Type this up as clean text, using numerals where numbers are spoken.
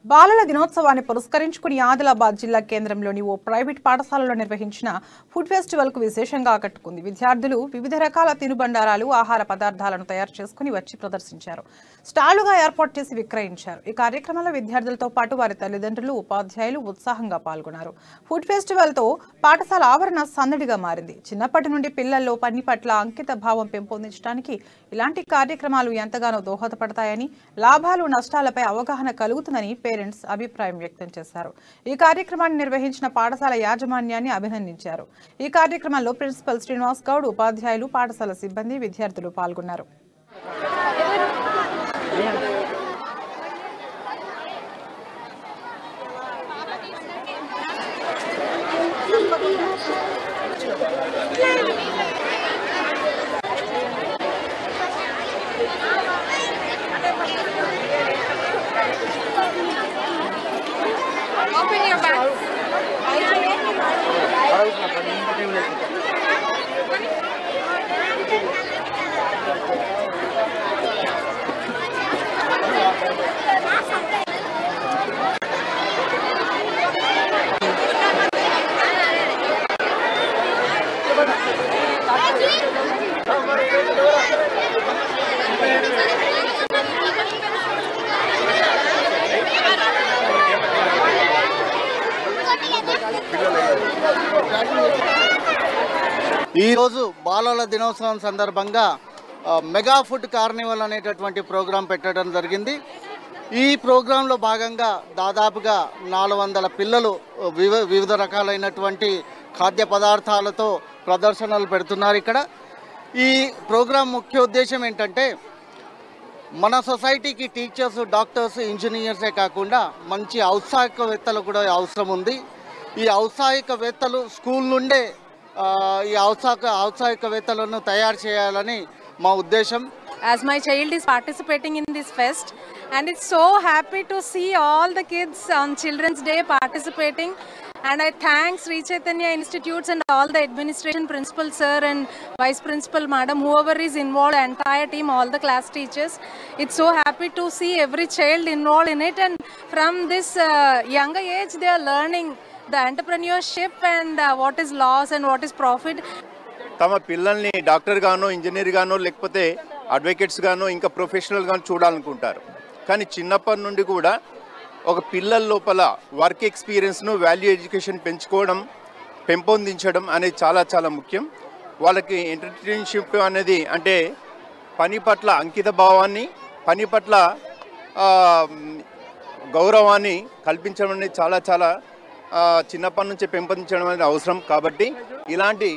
బాలల దినోత్సవాన్ని పురస్కరించుకుని ఆదిలాబాద్ జిల్లా కేంద్రంలోని ఓ ప్రైవేట్ పాఠశాలలో నిర్వహించిన ఫుడ్ ఫెస్టివల్ కు విశేషంగా ఆకట్టుకుంది. విద్యార్థులు వివిధ రకాల తినుబండారాలు, ఆహార పదార్థాలను తయారు చేసుకుని వచ్చి ప్రదర్శించారు. స్టాళ్లుగా ఏర్పాటు చేసి విక్రయించారు. ఈ కార్యక్రమంలో విద్యార్థులతో పాటు వారి తల్లిదండ్రులు, ఉపాధ్యాయులు ఉత్సాహంగా పాల్గొన్నారు. ఫుడ్ ఫెస్టివల్ తో పాఠశాల ఆవరణ సందడిగా మారింది. చిన్నప్పటి నుండి పిల్లల్లో పని పట్ల అంకిత భావం పెంపొందించడానికి ఇలాంటి కార్యక్రమాలు ఎంతగానో దోహదపడతాయని, లాభాలు నష్టాలపై అవగాహన కలుగుతుందని పేరెంట్స్ అభిప్రాయం వ్యక్తం చేశారు. ఈ కార్యక్రమాన్ని నిర్వహించిన పాఠశాల యాజమాన్యాన్ని అభినందించారు. ఈ కార్యక్రమంలో ప్రిన్సిపల్ శ్రీనివాస్ గౌడ్, ఉపాధ్యాయులు, పాఠశాల సిబ్బంది, విద్యార్థులు పాల్గొన్నారు. Open your bag. ఈ రోజు బాలల దినోత్సవం సందర్భంగా మెగా ఫుడ్ కార్నివల్ అనేటటువంటి ప్రోగ్రాం పెట్టడం జరిగింది. ఈ ప్రోగ్రాంలో భాగంగా దాదాపుగా 400 పిల్లలు వివిధ రకాలైనటువంటి ఖాద్య పదార్థాలతో ప్రదర్శనలు పెడుతున్నారు. ఇక్కడ ఈ ప్రోగ్రాం ముఖ్య ఉద్దేశం ఏంటంటే, మన సొసైటీకి టీచర్స్, డాక్టర్స్, ఇంజనీర్సే కాకుండా మంచి ఔత్సాహికవేత్తలు కూడా అవసరం ఉంది. ఈ ఔత్సాహికవేత్తలు స్కూల్ నుండే ఈ ఔత్సాహికవేత్తలను తయారు చేయాలని మా ఉద్దేశం. As my child is participating in this fest, and it's so happy to see all the kids on Children's Day participating, and I thank Sri Chaitanya Institutes and all the administration, principal sir and vice principal madam, whoever is involved, entire team, all the class teachers. It's so happy to see every child involved in it, and from this younger age they are learning the entrepreneurship and what is loss and what is profit. తమ పిల్లల్ని doctor గానో, engineer గానో, లేకపోతే advocates గానో, ఇంకా professional గానో చూడాలనుకుంటారు. కానీ చిన్నప్పటి నుండి కూడా ఒక పిల్లల లోపల వర్క్ ఎక్స్పీరియన్స్ను, వాల్యూ ఎడ్యుకేషన్ పెంపొందించడం అనేది చాలా చాలా ముఖ్యం. వాళ్ళకి ఎంటర్‌ప్రెన్యూర్‌షిప్ అనేది అంటే పని పట్ల అంకిత భావాన్ని, పని పట్ల గౌరవాన్ని కల్పించడం అనేది చాలా చాలా చిన్నప్పటి నుంచే పెంపొందించడం అనేది అవసరం. కాబట్టి ఇలాంటి